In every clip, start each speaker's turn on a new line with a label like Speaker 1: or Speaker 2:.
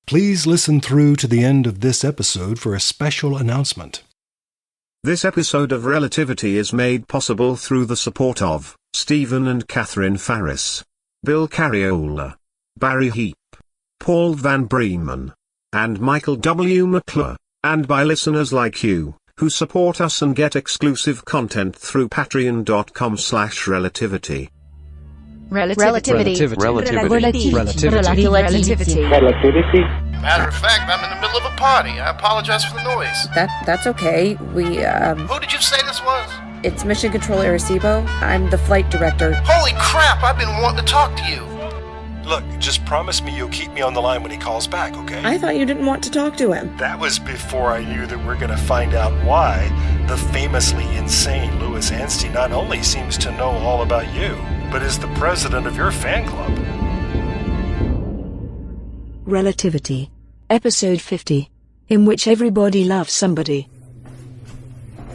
Speaker 1: Please listen through to the end of this episode for a special announcement.
Speaker 2: This episode of Relativity is made possible through the support of Stephen and Catherine Farris, Bill Carriola, Barry Heap, Paul Van Breeman, and Michael W. McClure, and by listeners like you, who support us and get exclusive content through patreon.com/relativity.
Speaker 3: Relativity.
Speaker 4: Matter of fact, I'm in the middle of a party. I apologize for the noise.
Speaker 5: That's okay.
Speaker 4: Who did you say this was?
Speaker 5: It's Mission Control Arecibo. I'm the flight director.
Speaker 4: Holy crap, I've been wanting to talk to you.
Speaker 1: Look, just promise me you'll keep me on the line when he calls back, okay?
Speaker 5: I thought you didn't want to talk to him.
Speaker 1: That was before I knew that we're going to find out why the famously insane Louis Anstey not only seems to know all about you, but is the president of your fan club.
Speaker 6: Relativity. Episode 50. In which everybody loves somebody.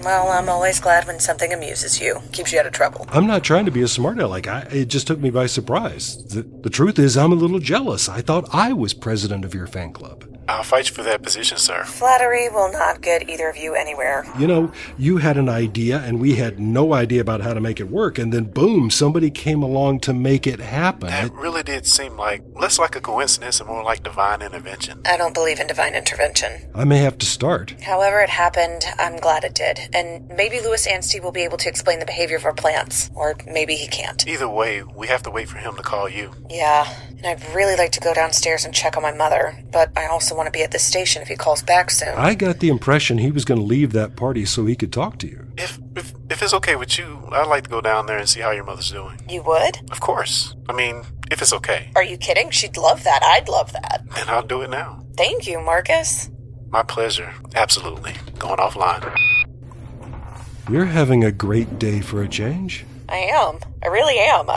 Speaker 5: Well, I'm always glad when something amuses you. Keeps you out of trouble.
Speaker 1: I'm not trying to be a smart aleck. It just took me by surprise. The truth is, I'm a little jealous. I thought I was president of your fan club.
Speaker 7: I'll fight you for that position, sir.
Speaker 5: Flattery will not get either of you anywhere.
Speaker 1: You know, you had an idea and we had no idea about how to make it work, and then boom, somebody came along to make it happen.
Speaker 7: That really did seem less like a coincidence and more like divine intervention.
Speaker 5: I don't believe in divine intervention.
Speaker 1: I may have to start.
Speaker 5: However it happened, I'm glad it did. And maybe Louis Anstey will be able to explain the behavior of our plants. Or maybe he can't.
Speaker 7: Either way, we have to wait for him to call you.
Speaker 5: Yeah, and I'd really like to go downstairs and check on my mother, but I also want to be at the station if he calls back soon.
Speaker 1: I got the impression he was going to leave that party so he could talk to you.
Speaker 7: If it's okay with you, I'd like to go down there and see how your mother's doing.
Speaker 5: You would?
Speaker 7: Of course. I mean, if it's okay.
Speaker 5: Are you kidding? She'd love that. I'd love that.
Speaker 7: Then I'll do it now.
Speaker 5: Thank you, Marcus.
Speaker 7: My pleasure. Absolutely. Going offline.
Speaker 1: You're having a great day for a change.
Speaker 5: I am. I really am.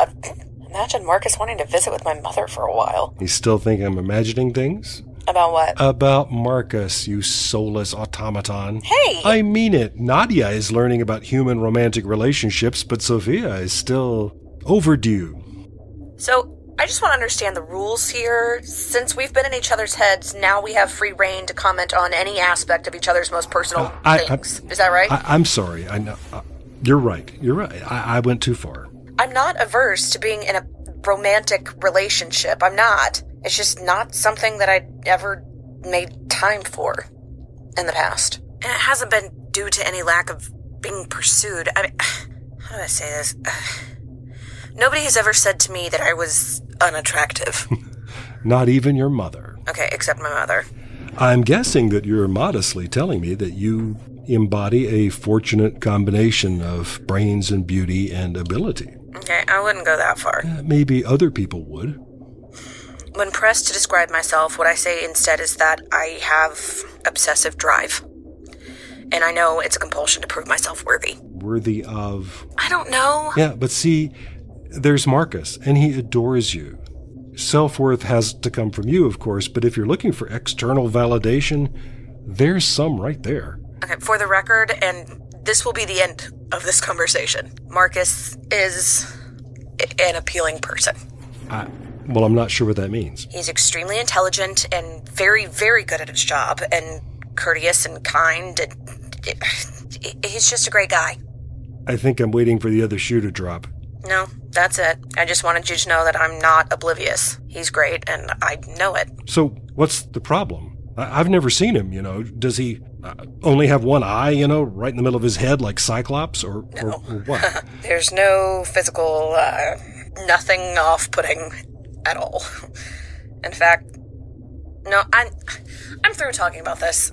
Speaker 5: Imagine Marcus wanting to visit with my mother for a while.
Speaker 1: You still think I'm imagining things?
Speaker 5: About what?
Speaker 1: About Marcus, you soulless automaton.
Speaker 5: Hey!
Speaker 1: I mean it. Nadia is learning about human romantic relationships, but Sophia is still overdue.
Speaker 5: So, I just want to understand the rules here. Since we've been in each other's heads, now we have free reign to comment on any aspect of each other's most personal things. Is that right?
Speaker 1: I'm sorry. I know. You're right. You're right. I went too far.
Speaker 5: I'm not averse to being in a romantic relationship. I'm not. It's just not something that I'd ever made time for in the past. And it hasn't been due to any lack of being pursued. I mean, how do I say this? Nobody has ever said to me that I was unattractive.
Speaker 1: Not even your mother.
Speaker 5: Okay, except my mother.
Speaker 1: I'm guessing that you're modestly telling me that you embody a fortunate combination of brains and beauty and ability.
Speaker 5: Okay, I wouldn't go that far.
Speaker 1: Maybe other people would.
Speaker 5: When pressed to describe myself, what I say instead is that I have obsessive drive. And I know it's a compulsion to prove myself worthy.
Speaker 1: Worthy of?
Speaker 5: I don't know.
Speaker 1: Yeah, but see, there's Marcus, and he adores you. Self-worth has to come from you, of course, but if you're looking for external validation, there's some right there.
Speaker 5: Okay, for the record, and this will be the end of this conversation, Marcus is an appealing person.
Speaker 1: Well, I'm not sure what that means.
Speaker 5: He's extremely intelligent and very, very good at his job, and courteous and kind, and he's just a great guy.
Speaker 1: I think I'm waiting for the other shoe to drop.
Speaker 5: No, that's it. I just wanted you to know that I'm not oblivious. He's great, and I know it.
Speaker 1: So, what's the problem? I've never seen him, Does he only have one eye, right in the middle of his head like Cyclops, or what?
Speaker 5: There's no physical, nothing off-putting at all. In fact, no, I'm through talking about this.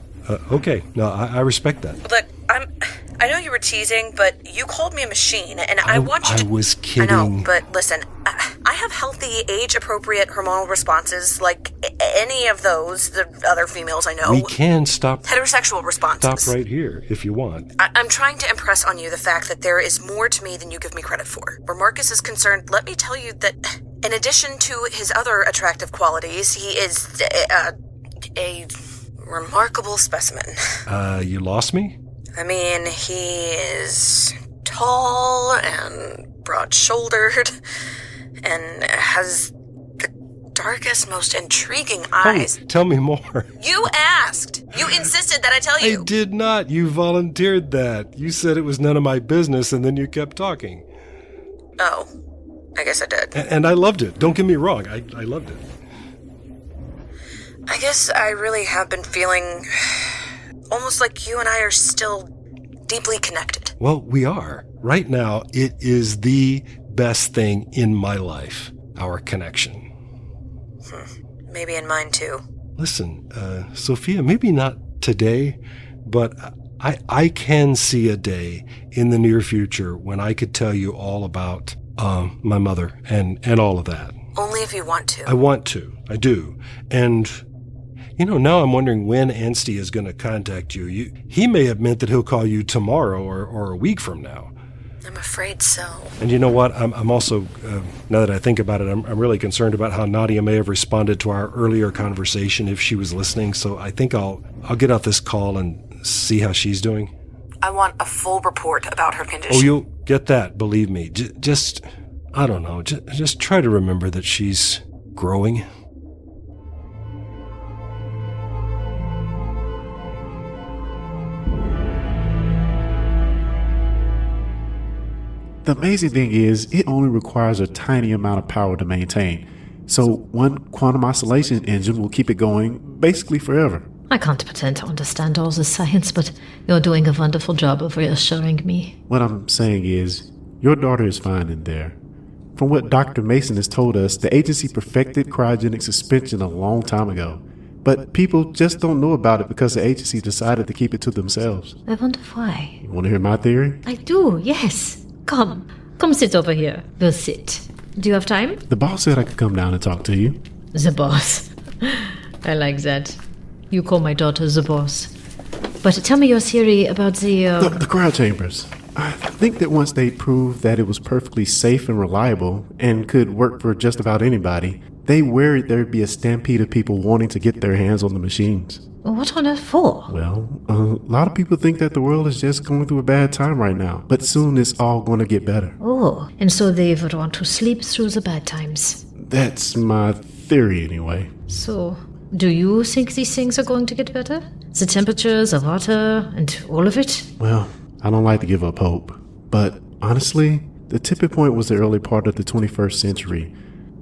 Speaker 1: Okay, no, I respect that.
Speaker 5: Look, I know you were teasing, but you called me a machine, and I want you to...
Speaker 1: I was kidding.
Speaker 5: I know, but listen, I have healthy, age-appropriate hormonal responses like any of those, the other females I know.
Speaker 1: We can stop...
Speaker 5: Heterosexual responses.
Speaker 1: Stop right here, if you want.
Speaker 5: I'm trying to impress on you the fact that there is more to me than you give me credit for. Where Marcus is concerned, let me tell you that in addition to his other attractive qualities, he is a remarkable specimen.
Speaker 1: You lost me?
Speaker 5: I mean, he is tall and broad-shouldered and has the darkest, most intriguing eyes.
Speaker 1: Oh, tell me more.
Speaker 5: You asked. You insisted that I tell you.
Speaker 1: I did not. You volunteered that. You said it was none of my business, and then you kept talking.
Speaker 5: Oh, I guess I did.
Speaker 1: And I loved it. Don't get me wrong. I loved it.
Speaker 5: I guess I really have been feeling almost like you and I are still deeply connected.
Speaker 1: Well, we are. Right now, it is the best thing in my life, our connection.
Speaker 5: Maybe in mine too.
Speaker 1: Listen, Sophia, maybe not today, but I can see a day in the near future when I could tell you all about my mother and all of that.
Speaker 5: Only if you want to.
Speaker 1: I want to. I do. And, now I'm wondering when Anstey is going to contact you. He may have meant that he'll call you tomorrow or a week from now.
Speaker 5: I'm afraid so.
Speaker 1: And you know what? I'm also, now that I think about it, I'm really concerned about how Nadia may have responded to our earlier conversation if she was listening. So I think I'll get off this call and see how she's doing.
Speaker 5: I want a full report about her condition.
Speaker 1: Oh, you'll get that, believe me. Just I don't know, just try to remember that she's growing.
Speaker 8: The amazing thing is, it only requires a tiny amount of power to maintain. So one quantum oscillation engine will keep it going basically forever.
Speaker 9: I can't pretend to understand all the science, but you're doing a wonderful job of reassuring me.
Speaker 8: What I'm saying is, your daughter is fine in there. From what Dr. Mason has told us, the agency perfected cryogenic suspension a long time ago. But people just don't know about it because the agency decided to keep it to themselves.
Speaker 9: I wonder why.
Speaker 8: You want to hear my theory?
Speaker 9: I do, yes. Come sit over here. We'll sit. Do you have time?
Speaker 8: The boss said I could come down and talk to you.
Speaker 9: The boss. I like that. You call my daughter the boss. But tell me your theory about the
Speaker 8: cryo chambers. I think that once they proved that it was perfectly safe and reliable and could work for just about anybody, they worried there'd be a stampede of people wanting to get their hands on the machines.
Speaker 9: What on earth for?
Speaker 8: Well, a lot of people think that the world is just going through a bad time right now, but soon it's all going to get better.
Speaker 9: Oh, and so they would want to sleep through the bad times.
Speaker 8: That's my theory anyway.
Speaker 9: So, do you think these things are going to get better? The temperatures, the water, and all of it?
Speaker 8: Well, I don't like to give up hope, but honestly, the tipping point was the early part of the 21st century.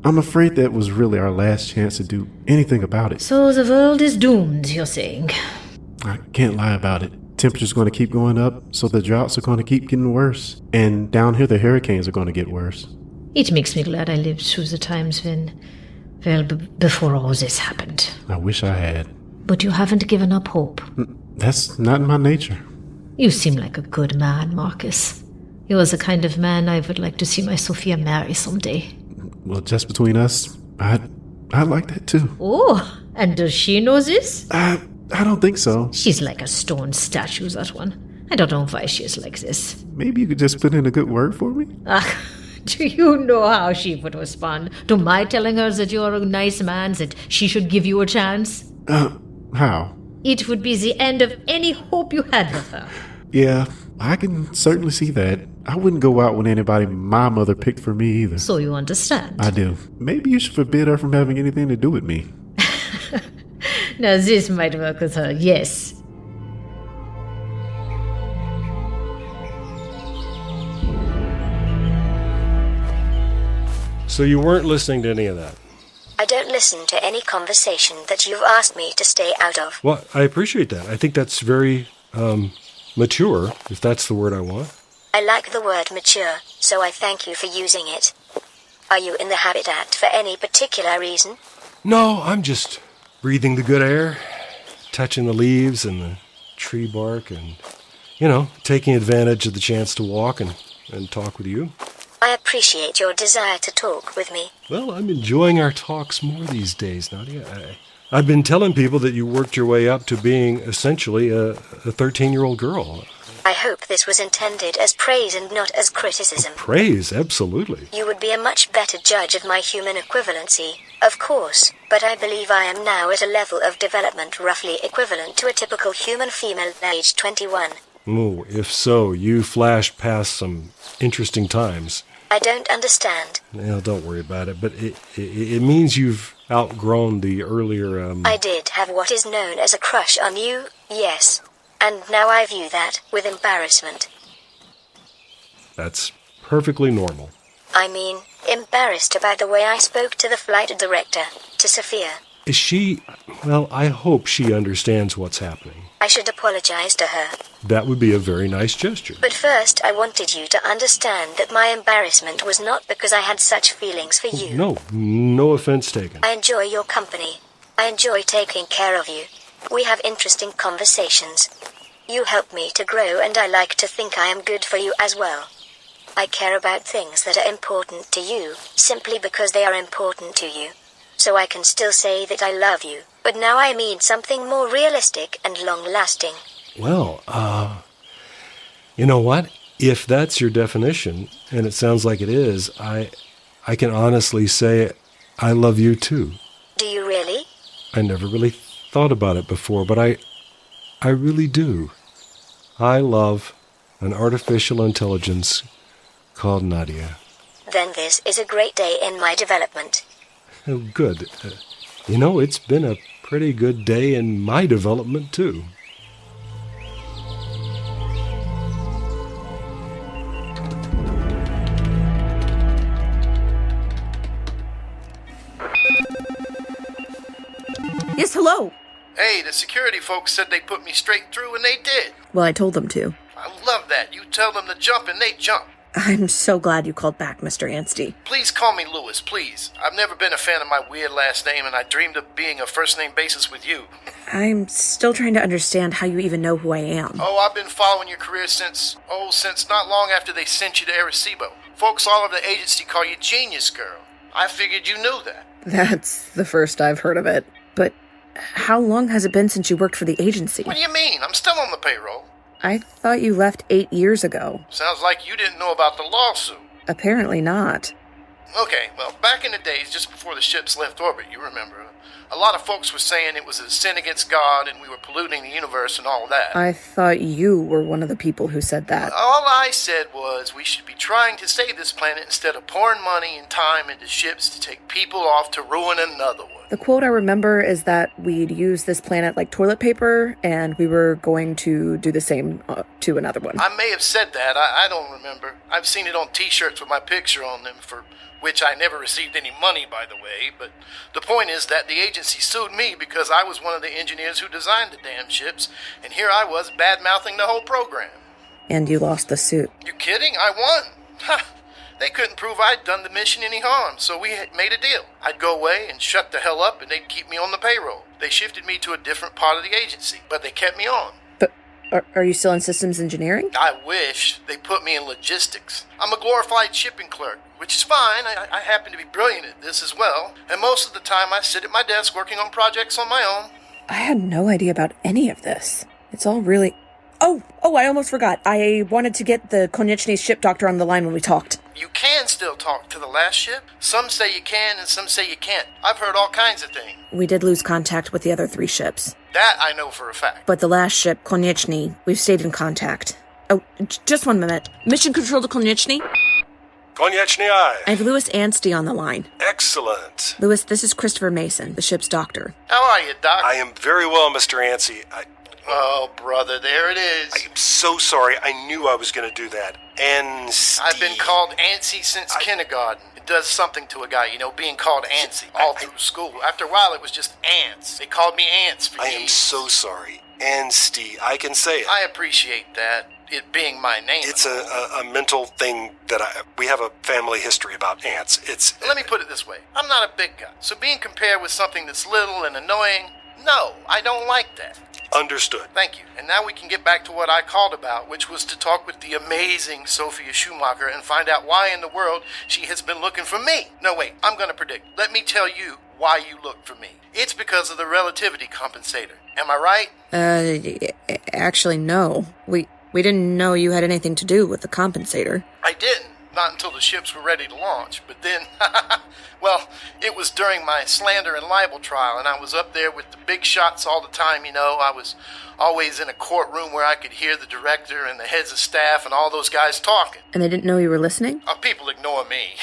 Speaker 8: I'm afraid that was really our last chance to do anything about it.
Speaker 9: So the world is doomed, you're saying?
Speaker 8: I can't lie about it. Temperature's going to keep going up, so the droughts are going to keep getting worse. And down here, the hurricanes are going to get worse.
Speaker 9: It makes me glad I lived through the times when, well, before all this happened.
Speaker 8: I wish I had.
Speaker 9: But you haven't given up hope.
Speaker 8: That's not in my nature.
Speaker 9: You seem like a good man, Marcus. You're the kind of man I would like to see my Sophia marry someday.
Speaker 8: Well, just between us, I'd like that too.
Speaker 9: Oh, and does she know this?
Speaker 8: I don't think so.
Speaker 9: She's like a stone statue, that one. I don't know why she is like this.
Speaker 8: Maybe you could just put in a good word for me?
Speaker 9: Do you know how she would respond to my telling her that you're a nice man, that she should give you a chance?
Speaker 8: How?
Speaker 9: It would be the end of any hope you had with her.
Speaker 8: Yeah, I can certainly see that. I wouldn't go out with anybody my mother picked for me either.
Speaker 9: So you understand?
Speaker 8: I do. Maybe you should forbid her from having anything to do with me.
Speaker 9: Now this might work with her, yes.
Speaker 1: So you weren't listening to any of that?
Speaker 10: I don't listen to any conversation that you've asked me to stay out of.
Speaker 1: Well, I appreciate that. I think that's very mature, if that's the word I want.
Speaker 10: I like the word mature, so I thank you for using it. Are you in the habitat for any particular reason?
Speaker 1: No, I'm just breathing the good air, touching the leaves and the tree bark and, taking advantage of the chance to walk and talk with you.
Speaker 10: I appreciate your desire to talk with me.
Speaker 1: Well, I'm enjoying our talks more these days, Nadia. I've been telling people that you worked your way up to being essentially a 13-year-old girl.
Speaker 10: I hope this was intended as praise and not as criticism.
Speaker 1: Praise, absolutely.
Speaker 10: You would be a much better judge of my human equivalency, of course, but I believe I am now at a level of development roughly equivalent to a typical human female aged 21.
Speaker 1: Oh, if so, you flashed past some interesting times.
Speaker 10: I don't understand.
Speaker 1: Well, don't worry about it, but it means you've outgrown the earlier,
Speaker 10: I did have what is known as a crush on you, yes. And now I view that with embarrassment.
Speaker 1: That's perfectly normal.
Speaker 10: I mean, embarrassed about the way I spoke to the flight director, to Sophia.
Speaker 1: Is she... Well, I hope she understands what's happening.
Speaker 10: I should apologize to her.
Speaker 1: That would be a very nice gesture.
Speaker 10: But first, I wanted you to understand that my embarrassment was not because I had such feelings for you.
Speaker 1: No offense taken.
Speaker 10: I enjoy your company. I enjoy taking care of you. We have interesting conversations. You help me to grow, and I like to think I am good for you as well. I care about things that are important to you, simply because they are important to you. So I can still say that I love you, but now I mean something more realistic and long-lasting.
Speaker 1: Well, you know what? If that's your definition, and it sounds like it is, I can honestly say I love you too.
Speaker 10: Do you really?
Speaker 1: I never really thought about it before, but I really do. I love an artificial intelligence called Nadia.
Speaker 10: Then this is a great day in my development.
Speaker 1: Oh, good. It's been a pretty good day in my development, too.
Speaker 11: Yes, hello.
Speaker 4: Hey, the security folks said they put me straight through, and they did.
Speaker 11: Well, I told them to.
Speaker 4: I love that. You tell them to jump, and they jump.
Speaker 11: I'm so glad you called back, Mr. Anstey.
Speaker 4: Please call me Lewis, please. I've never been a fan of my weird last name, and I dreamed of being a first-name basis with you.
Speaker 11: I'm still trying to understand how you even know who I am.
Speaker 4: Oh, I've been following your career since not long after they sent you to Arecibo. Folks all over the agency call you Genius Girl. I figured you knew that.
Speaker 11: That's the first I've heard of it. But how long has it been since you worked for the agency?
Speaker 4: What do you mean? I'm still on the payroll.
Speaker 11: I thought you left 8 years ago.
Speaker 4: Sounds like you didn't know about the lawsuit.
Speaker 11: Apparently not.
Speaker 4: Okay, well, back in the days, just before the ships left orbit, you remember, a lot of folks were saying it was a sin against God and we were polluting the universe and all that.
Speaker 11: I thought you were one of the people who said that.
Speaker 4: All I said was we should be trying to save this planet instead of pouring money and time into ships to take people off to ruin another one.
Speaker 11: The quote I remember is that we'd use this planet like toilet paper, and we were going to do the same to another one.
Speaker 4: I may have said that. I don't remember. I've seen it on T-shirts with my picture on them, for which I never received any money, by the way. But the point is that the agency sued me because I was one of the engineers who designed the damn ships, and here I was bad-mouthing the whole program.
Speaker 11: And you lost the suit.
Speaker 4: You kidding? I won. Ha! They couldn't prove I'd done the mission any harm, so we made a deal. I'd go away and shut the hell up, and they'd keep me on the payroll. They shifted me to a different part of the agency, but they kept me on.
Speaker 11: But are you still in systems engineering?
Speaker 4: I wish. They put me in logistics. I'm a glorified shipping clerk, which is fine. I happen to be brilliant at this as well, and most of the time I sit at my desk working on projects on my own.
Speaker 11: I had no idea about any of this. It's all really... Oh, I almost forgot. I wanted to get the Konechny's ship doctor on the line when we talked.
Speaker 4: You can still talk to the last ship. Some say you can and some say you can't. I've heard all kinds of things.
Speaker 11: We did lose contact with the other 3 ships.
Speaker 4: That I know for a fact.
Speaker 11: But the last ship, Konechny, we've stayed in contact. Oh, just 1 minute. Mission control to Konechny?
Speaker 1: Konechny, I
Speaker 11: have Louis Anstey on the line.
Speaker 1: Excellent.
Speaker 11: Louis, this is Christopher Mason, the ship's doctor.
Speaker 4: How are you, Doc?
Speaker 1: I am very well, Mr. Anstey.
Speaker 4: Oh, brother, there it is.
Speaker 1: I am so sorry. I knew I was going to do that. Anstey.
Speaker 4: I've been called Antsy since kindergarten. It does something to a guy, being called Antsy all through school. After a while, it was just Ants. They called me Ants for years.
Speaker 1: I am so sorry. Anstey, I can say it.
Speaker 4: I appreciate that, it being my name.
Speaker 1: It's a mental thing that we have a family history about ants.
Speaker 4: Let me put it this way. I'm not a big guy, so being compared with something that's little and annoying, no, I don't like that.
Speaker 1: Understood.
Speaker 4: Thank you. And now we can get back to what I called about, which was to talk with the amazing Sophia Schumacher and find out why in the world she has been looking for me. No, wait, I'm going to predict. Let me tell you why you look for me. It's because of the Relativity Compensator. Am I right?
Speaker 11: Actually, no. We didn't know you had anything to do with the compensator.
Speaker 4: I didn't. not until the ships were ready to launch. But then, well, it was during my slander and libel trial, and I was up there with the big shots all the time, you know. I was always in a courtroom where I could hear the director and the heads of staff and all those guys talking.
Speaker 11: And they didn't know you were listening?
Speaker 4: People ignore me.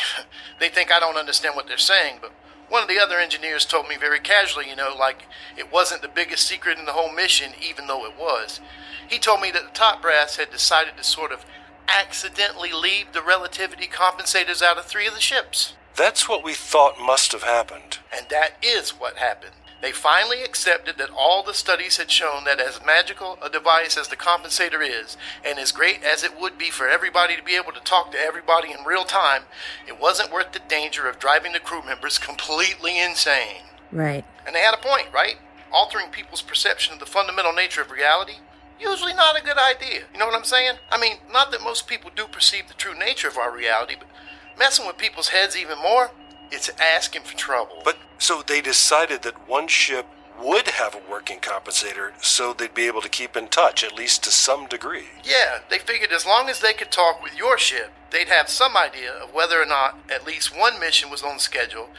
Speaker 4: They think I don't understand what they're saying, but one of the other engineers told me very casually, you know, like it wasn't the biggest secret in the whole mission, even though it was. He told me that the top brass had decided to sort of accidentally leave the relativity compensators out of 3 of the ships.
Speaker 1: That's what we thought must have happened.
Speaker 4: And that is what happened. They finally accepted that all the studies had shown that as magical a device as the compensator is, and as great as it would be for everybody to be able to talk to everybody in real time, it wasn't worth the danger of driving the crew members completely insane.
Speaker 11: Right.
Speaker 4: And they had a point, right? Altering people's perception of the fundamental nature of reality? Usually not a good idea. You know what I'm saying? I mean, not that most people do perceive the true nature of our reality, but messing with people's heads even more, it's asking for trouble.
Speaker 1: But so they decided that one ship would have a working compensator so they'd be able to keep in touch, at least to some degree.
Speaker 4: Yeah, they figured as long as they could talk with your ship, they'd have some idea of whether or not at least one mission was on schedule.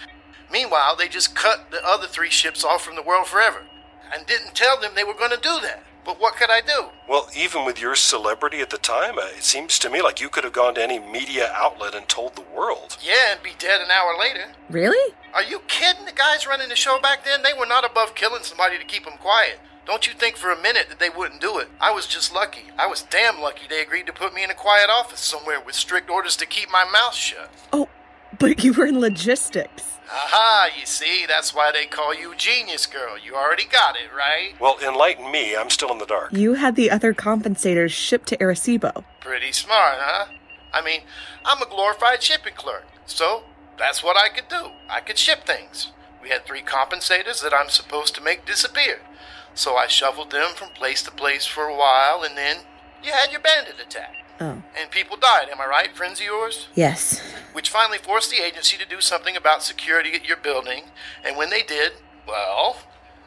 Speaker 4: Meanwhile, they just cut the other 3 ships off from the world forever and didn't tell them they were going to do that. But what could I do?
Speaker 1: Well, even with your celebrity at the time, it seems to me like you could have gone to any media outlet and told the world.
Speaker 4: Yeah, and be dead an hour later.
Speaker 11: Really?
Speaker 4: Are you kidding? The guys running the show back then, they were not above killing somebody to keep them quiet. Don't you think for a minute that they wouldn't do it? I was just lucky. I was damn lucky they agreed to put me in a quiet office somewhere with strict orders to keep my mouth shut.
Speaker 11: Oh, but you were in logistics.
Speaker 4: Aha, you see, that's why they call you Genius Girl. You already got it, right?
Speaker 1: Well, enlighten me. I'm still in the dark.
Speaker 11: You had the other compensators shipped to Arecibo.
Speaker 4: Pretty smart, huh? I mean, I'm a glorified shipping clerk, so that's what I could do. I could ship things. We had 3 compensators that I'm supposed to make disappear. So I shuffled them from place to place for a while, and then you had your bandit attack.
Speaker 11: Oh.
Speaker 4: And people died, am I right, friends of yours?
Speaker 11: Yes.
Speaker 4: Which finally forced the agency to do something about security at your building. And when they did, well,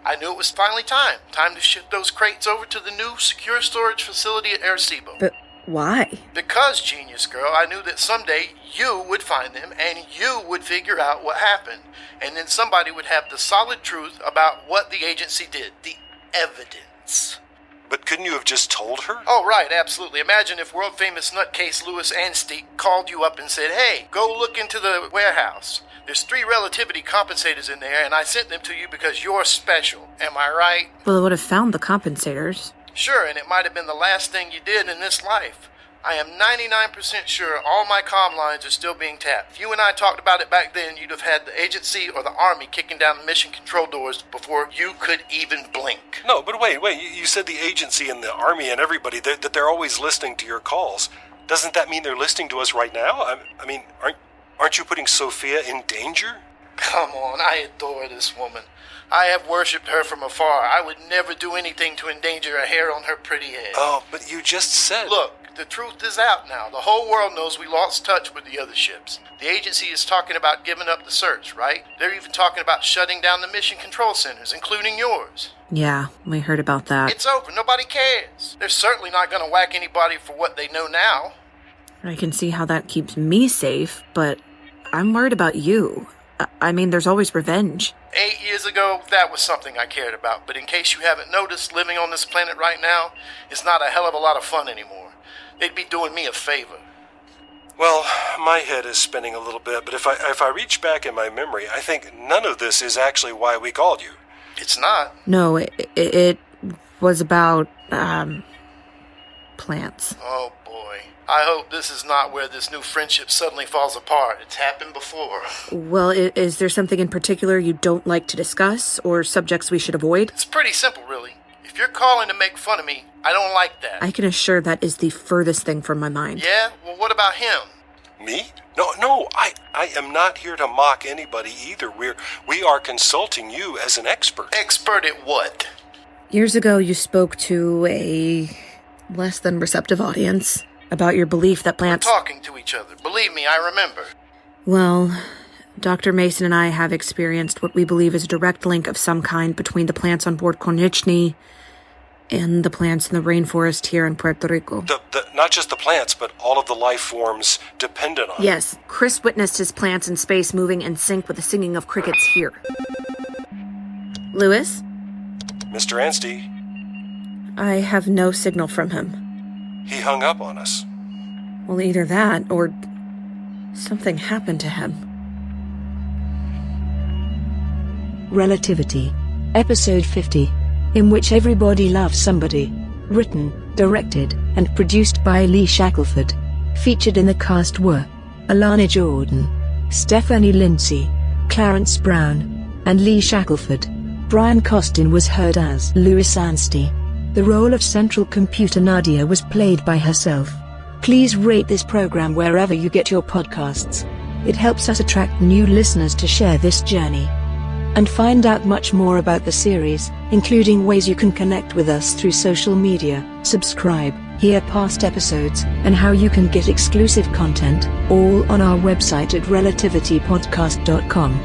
Speaker 4: I knew it was finally time. Time to ship those crates over to the new secure storage facility at Arecibo.
Speaker 11: But why?
Speaker 4: Because, Genius Girl, I knew that someday you would find them and you would figure out what happened. And then somebody would have the solid truth about what the agency did. The evidence.
Speaker 1: But couldn't you have just told her?
Speaker 4: Oh, right, absolutely. Imagine if world-famous nutcase Louis Anstey called you up and said, hey, go look into the warehouse. There's 3 relativity compensators in there, and I sent them to you because you're special. Am I right?
Speaker 11: Well, it would have found the compensators.
Speaker 4: Sure, and it might have been the last thing you did in this life. I am 99% sure all my comm lines are still being tapped. If you and I talked about it back then, you'd have had the agency or the army kicking down the mission control doors before you could even blink.
Speaker 1: No, but wait, you said the agency and the army and everybody, that they're always listening to your calls. Doesn't that mean they're listening to us right now? I mean, aren't you putting Sophia in danger?
Speaker 4: Come on, I adore this woman. I have worshipped her from afar. I would never do anything to endanger a hair on her pretty head.
Speaker 1: Oh, but you just said...
Speaker 4: Look, the truth is out now. The whole world knows we lost touch with the other ships. The agency is talking about giving up the search, right? They're even talking about shutting down the mission control centers, including yours.
Speaker 11: Yeah, we heard about that.
Speaker 4: It's over. Nobody cares. They're certainly not going to whack anybody for what they know now.
Speaker 11: I can see how that keeps me safe, but I'm worried about you. I mean, there's always revenge.
Speaker 4: 8 years ago, that was something I cared about. But in case you haven't noticed, living on this planet right now is not a hell of a lot of fun anymore. They'd be doing me a favor.
Speaker 1: Well, my head is spinning a little bit, but if I reach back in my memory, I think none of this is actually why we called you.
Speaker 4: It's not.
Speaker 11: No, it was about, plants.
Speaker 4: Oh, boy. I hope this is not where this new friendship suddenly falls apart. It's happened before.
Speaker 11: Well, is there something in particular you don't like to discuss, or subjects we should avoid?
Speaker 4: It's pretty simple, really. If you're calling to make fun of me, I don't like that.
Speaker 11: I can assure that is the furthest thing from my mind.
Speaker 4: Yeah? Well, what about him?
Speaker 1: Me? No, I am not here to mock anybody either. We are consulting you as an expert.
Speaker 4: Expert at what?
Speaker 11: Years ago, you spoke to a less than receptive audience about your belief that plants...
Speaker 4: We're talking to each other. Believe me, I remember.
Speaker 11: Well, Dr. Mason and I have experienced what we believe is a direct link of some kind between the plants on board Konechny And the plants in the rainforest here in Puerto Rico.
Speaker 1: Not just the plants, but all of the life forms dependent on it.
Speaker 11: Yes, Chris witnessed his plants in space moving in sync with the singing of crickets here. Lewis?
Speaker 1: Mr. Anstey,
Speaker 11: I have no signal from him.
Speaker 1: he hung up on us.
Speaker 11: Well, either that, or something happened to him.
Speaker 6: Relativity. Episode 50. In which everybody loves somebody. Written, directed, and produced by Lee Shackelford. Featured in the cast were Alana Jordan, Stephanie Lindsay, Clarence Brown, and Lee Shackelford. Brian Costin was heard as Louis Anstey. The role of Central Computer Nadia was played by herself. Please rate this program wherever you get your podcasts. It helps us attract new listeners to share this journey. And find out much more about the series, including ways you can connect with us through social media, subscribe, hear past episodes, and how you can get exclusive content, all on our website at relativitypodcast.com.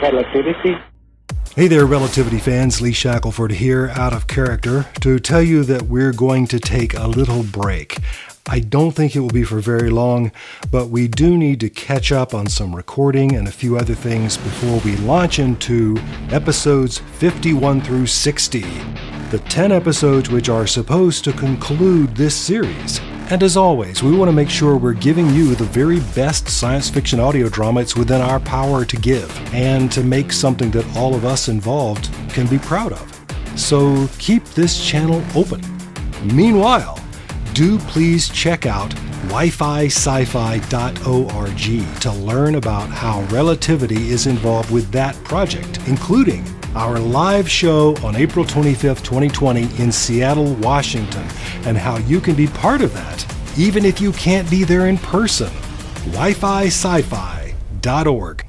Speaker 12: Relativity.
Speaker 1: Hey there, Relativity fans. Lee Shackelford here, out of character, to tell you that we're going to take a little break. I don't think it will be for very long, but we do need to catch up on some recording and a few other things before we launch into episodes 51 through 60, the 10 episodes which are supposed to conclude this series. And as always, we want to make sure we're giving you the very best science fiction audio drama it's within our power to give, and to make something that all of us involved can be proud of. So keep this channel open. Meanwhile, do please check out wifi-sci-fi.org to learn about how Relativity is involved with that project, including our live show on April 25th, 2020 in Seattle, Washington, and how you can be part of that, even if you can't be there in person. wifi-sci-fi.org.